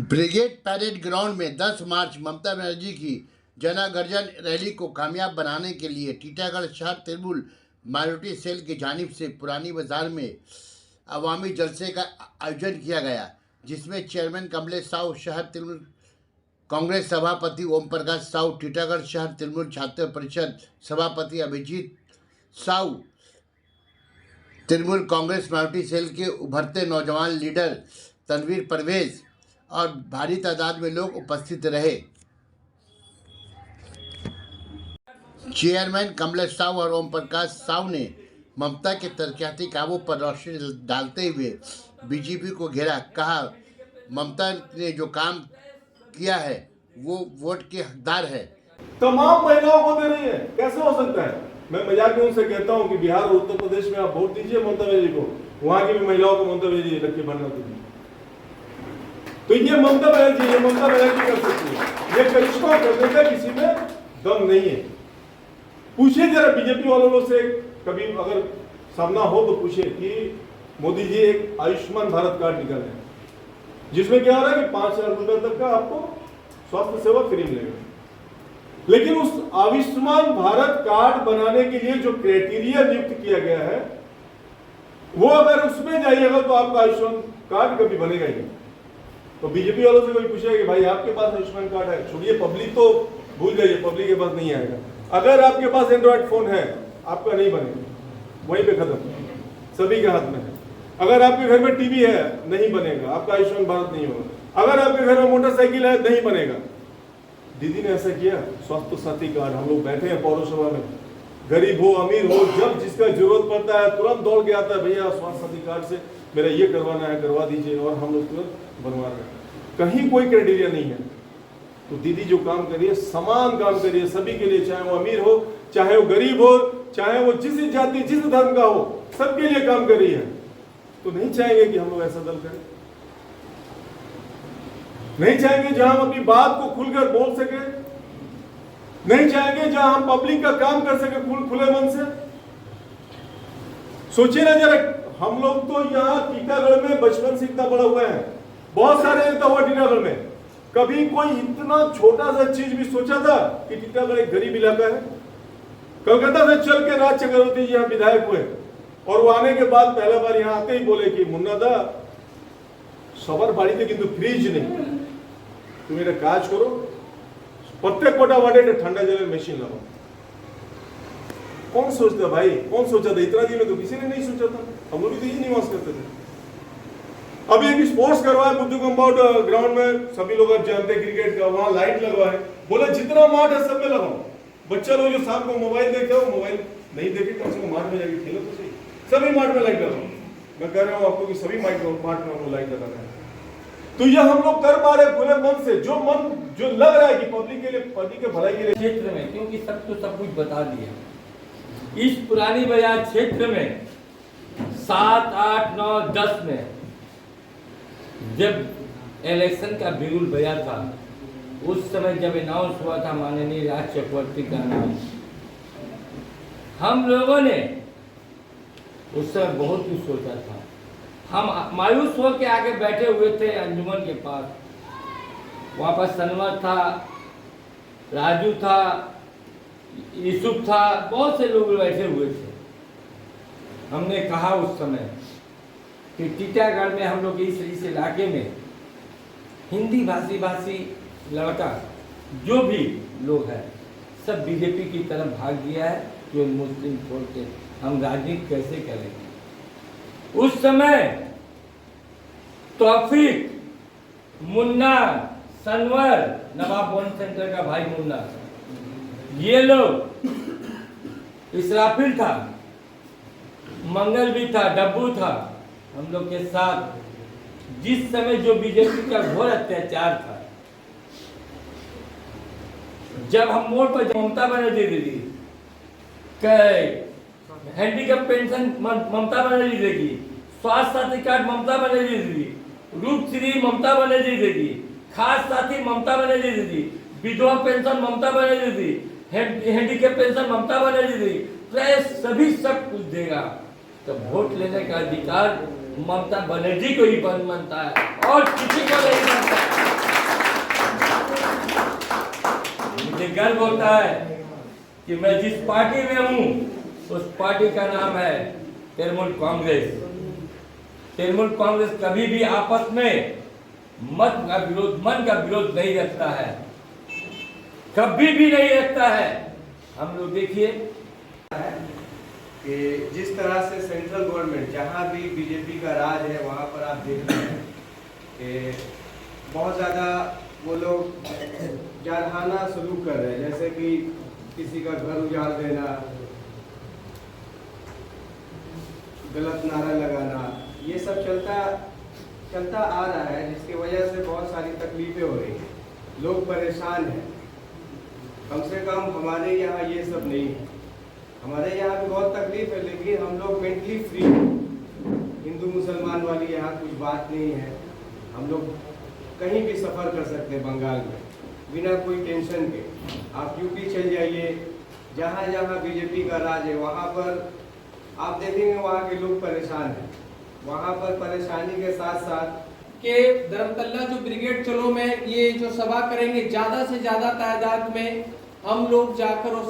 Brigade parade ground में 10 मार्च ममता बनर्जी की जनागर्जन rally को कामयाब बनाने के लिए टीटागढ़ शहर तृणमूल माइनॉरिटी सेल की जानिब से पुरानी बाजार में अवामी जलसे का आयोजन किया गया, जिसमें चेयरमैन कमलेश साहू, शहर तृणमूल कांग्रेस सभापति ओम प्रकाश साहू, टीटागढ़ शहर तृणमूल छात्र परिषद सभापति अभिजीत साहू, तृणमूल कांग्रेस माइनॉरिटी सेल के उभरते नौजवान लीडर तनवीर परवेज और भारी तादाद में लोग उपस्थित रहे। चेयरमैन कमलेश साहू और ओम प्रकाश साहू ने ममता के तरक्याती कामों पर रोशनी डालते हुए बीजेपी को घेरा। कहा, ममता ने जो काम किया है वो वोट के हकदार है। तमाम महिलाओं को दे रही है, कैसे हो सकता है? मैं मजाक में उनसे कहता हूं कि बिहार और उत्तर प्रदेश में आप वोट दीजिए ममता बनर्जी को, वहां की भी महिलाओं को ममता बनर्जी रख के बनना दीजिए। तो ये ममता बनर्जी कर सकती है, ये करिश्मा करने का किसी में दम नहीं है। पूछिए जरा बीजेपी वालों से, कभी अगर सामना हो तो पूछिए कि मोदी जी एक आयुष्मान भारत कार्ड निकाले, जिसमें क्या हो रहा है कि 5 लाख रुपए तक का आपको स्वास्थ्य सेवा फ्री मिलेगा। लेकिन उस आयुष्मान भारत कार्ड बनाने के लिए जो क्राइटेरिया नियुक्त किया गया है, वो अगर उसमें जाइएगा तो आपका आयुष्मान कार्ड कभी बनेगा ही नहीं। तो बीजेपी वालों से कोई पूछेगा कि भाई आपके पास आयुष्मान कार्ड है, छोड़िए पब्लिक तो भूल जाइए, पब्लिक के पास नहीं आएगा। अगर आपके पास एंड्रॉइड फोन है, आपका नहीं बनेगा, वहीं पे खत्म, सभी के हाथ में है। अगर आपके घर में टीवी है, नहीं बनेगा, आपका आयुष्मान भारत नहीं होगा। अगर आपके घर में मोटरसाइकिल है, नहीं बनेगा। दीदी ने ऐसा किया, स्वास्थ्य साथी कार्ड, हम लोग बैठे हैं पौरसभा में, गरीब हो अमीर हो, जब जिसका जरूरत पड़ता है तुरंत दौड़ के आता है, भैया स्वास्थ्य साथी कार्ड से मेरा ये करवाना है, करवा दीजिए, और हम लोग तुरंत बनवा रहे हैं। कहीं कोई क्राइटेरिया नहीं है। तो दीदी जो काम करिए, समान काम करिए सभी के लिए, चाहे वो अमीर हो, चाहे वो गरीब हो, चाहे वो जिस जाति जिस धर्म का हो, सबके लिए काम कर रही है। तो नहीं चाहेंगे कि हम लोग ऐसा दल करें, नहीं चाहेंगे जहां हम अपनी बात को खुलकर बोल सके, नहीं चाहेंगे जहां हम पब्लिक का काम कर सके खुले मन से। सोचिए ना जरा, हम लोग तो यहाँ टीटागढ़ में बचपन से इतना बड़ा हुआ है, बहुत सारे नेता हुआ टीटागढ़ में, कभी कोई इतना छोटा सा चीज भी सोचा था कि टीटागढ़ एक गरीब इलाका है? कलकत्ता से चल के राज चक्रवर्ती जी यहाँ विधायक हुए, और वो आने के बाद पहला बार यहाँ आते ही बोले कि मुन्ना दा सबर बाड़ी थे किंतु फ्रिज नहीं, तुम एक काज करो, प्रत्येक कोटा वाटे ठंडा जल मशीन लगाओ। कौन सोचता भाई, कौन सोचा था? इतना दिन में तो किसी ने नहीं सोचा था। हम लोग भी तो यही निवास करते थे। अभी एक स्पोर्ट्स करवाए बुद्धू कंपाउंड ग्राउंड में, सभी लोग आप जानते हैं क्रिकेट का, वहां लाइट लगवाए, बोले जितना मार्ट है सब में लगाओ। बच्चा लोग जो शाम को मोबाइल देखते हो, मोबाइल नहीं देखे, कम से कम मार्ट में जाके खेलो तो सही, सभी मार्ट में लाइट लगाओ। मैं कह रहा हूँ आपको कि सभी मार्ट में लाइट लगाना है। तो यह हम लोग कर पा रहे खुले मन से, जो लग रहा है कि पब्लिक के लिए, पब्लिक के भलाई के लिए क्षेत्र में, क्योंकि सब कुछ बता दिया। इस पुरानी बाजार क्षेत्र में 7, 8, 9, 10 में जब इलेक्शन का बिगुल बजा था, उस समय जब अनाउंस हुआ था माननीय राज चक्रवर्ती का नाम, हम लोगों ने उस समय बहुत कुछ सोचा था। हम मायूस हो के आगे बैठे हुए थे अंजुमन के पास, वहाँ पर सनवर था, राजू था, यूसुफ था, बहुत से लोग बैठे हुए थे। हमने कहा उस समय कि टीटागढ़ में हम लोग इस इलाके में हिंदी भाषी लड़का जो भी लोग हैं सब बीजेपी की तरफ भाग गया है, जो मुस्लिम छोड़ के हम राजनीति कैसे करेंगे। उस समय तौफीक, मुन्ना, सनवर, नवाब बॉन्ड सेंटर का भाई मुन्ना, ये लोग, इसराफिल था, मंगल भी था, डब्बू था, हम लोग के साथ जिस समय जो बीजेपी का घोर अत्याचार था, जब हम मोड़ पर ममता बनर्जी दीदी हैंडीकैप पेंशन ममता बनर्जी देगी, स्वास्थ्य साथी कार्ड ममता बनर्जी देगी, रूपश्री ममता बनर्जी देगी, खास साथी ममता बनर्जी देगी, विधवा पेंशन ममता बनर्जी देगी, हैंडीकैप पेंशन ममता बनर्जी देगी, प्रेस सभी सब कुछ देगा। तो वोट लेने का अधिकार ममता बनर्जी को ही बनता है और किसी को नहीं बनता है। मुझे गर्व होता है कि मैं जिस पार्टी में हूँ उस पार्टी का नाम है तृणमूल कांग्रेस। तृणमूल कांग्रेस कभी भी आपस में मन का विरोध नहीं रखता है, कभी भी नहीं रखता है। हम लोग देखिए कि जिस तरह से सेंट्रल गवर्नमेंट जहाँ भी बीजेपी का राज है वहाँ पर आप देख रहे हैं कि बहुत ज़्यादा वो लोग जारहाना सलूक कर रहे हैं, जैसे कि किसी का घर उजाड़ देना, गलत नारा लगाना, ये सब चलता आ रहा है, जिसकी वजह से बहुत सारी तकलीफें हो रही हैं, लोग परेशान हैं। कम से कम हमारे यहाँ ये सब नहीं है। हमारे यहाँ भी बहुत तकलीफ है, लेकिन हम लोग मेंटली फ्री हैं। हिंदू मुसलमान वाली यहाँ कुछ बात नहीं है। हम लोग कहीं भी सफ़र कर सकते हैं बंगाल में बिना कोई टेंशन के। आप यूपी चल जाइए, जहाँ जहाँ बीजेपी का राज है वहाँ पर आप देखेंगे वहाँ के लोग परेशान हैं। वहाँ पर परेशानी के साथ साथ के धर्मतल्ला जो ब्रिगेड चलो में ये जो सभा करेंगे, ज्यादा से ज्यादा तादाद में हम लोग जाकर और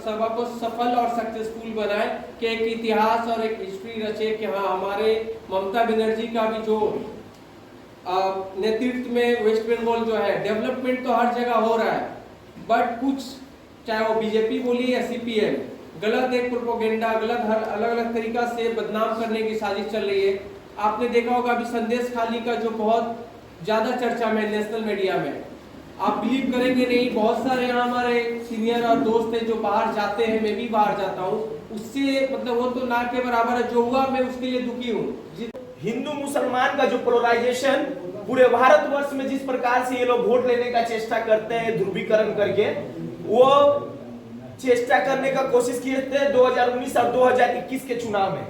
सभा को सफल और सक्सेसफुल बनाए कि एक इतिहास और एक हिस्ट्री रचे कि हाँ हमारे ममता बनर्जी का भी जो नेतृत्व में वेस्ट बंगाल जो है, डेवलपमेंट तो हर जगह हो रहा है, बट कुछ चाहे वो बीजेपी बोली या सीपीएम गलत एक प्रोपोगेंडा, गलत हर अलग अलग तरीका से बदनाम करने की साजिश चल रही है। आपने देखा होगा अभी संदेश खाली का जो बहुत ज्यादा चर्चा में नेशनल मीडिया में, आप बिलीव करेंगे नहीं, बहुत सारे यहाँ हमारे सीनियर और दोस्त हैं जो बाहर जाते हैं, मैं भी बाहर जाता हूँ, उससे मतलब वो तो ना के बराबर है। जो हुआ मैं उसके लिए दुखी हूँ। हिंदू मुसलमान का जो पोलराइजेशन पूरे भारतवर्ष में जिस प्रकार से ये लोग वोट लेने का चेष्टा करते हैं ध्रुवीकरण करके, वो चेष्टा करने का कोशिश किए थे 2019 और 2021 के चुनाव में,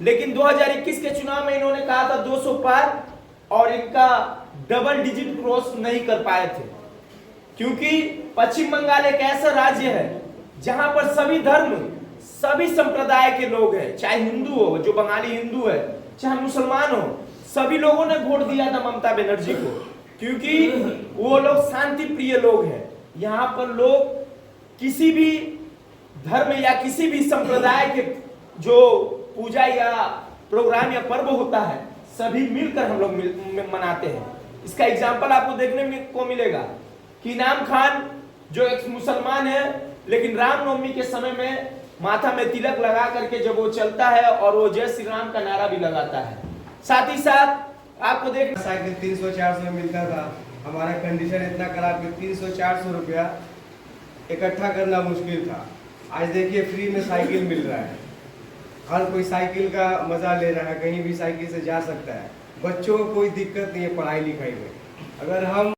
लेकिन 2021 के चुनाव में इन्होंने कहा था 200 पार और इनका डबल डिजिट क्रॉस नहीं कर पाए थे, क्योंकि पश्चिम बंगाल एक ऐसा राज्य है जहां पर सभी धर्म, सभी संप्रदाय के लोग हैं, चाहे हिंदू हो, जो बंगाली हिंदू है, चाहे मुसलमान हो, सभी लोगों ने वोट दिया था ममता बनर्जी को, क्योंकि वो लोग शांति प्रिय लोग हैं। यहाँ पर लोग किसी भी धर्म या किसी भी संप्रदाय के जो पूजा या प्रोग्राम या पर्व होता है, सभी मिलकर हम लोग मनाते हैं। इसका एग्जाम्पल आपको देखने को मिलेगा कि इनाम खान जो एक मुसलमान है, लेकिन रामनवमी के समय में माथा में तिलक लगा करके जब वो चलता है और वो जय श्री राम का नारा भी लगाता है। साथ ही साथ आपको देख साइकिल 300-400 में मिलता था। हमारा कंडीशन इतना खराब कि 300-400 रुपया इकट्ठा करना मुश्किल था। आज देखिए फ्री में साइकिल मिल रहा है, हर कोई साइकिल का मजा ले रहा है, कहीं भी साइकिल से जा सकता है। बच्चों को कोई दिक्कत नहीं है पढ़ाई लिखाई में। अगर हम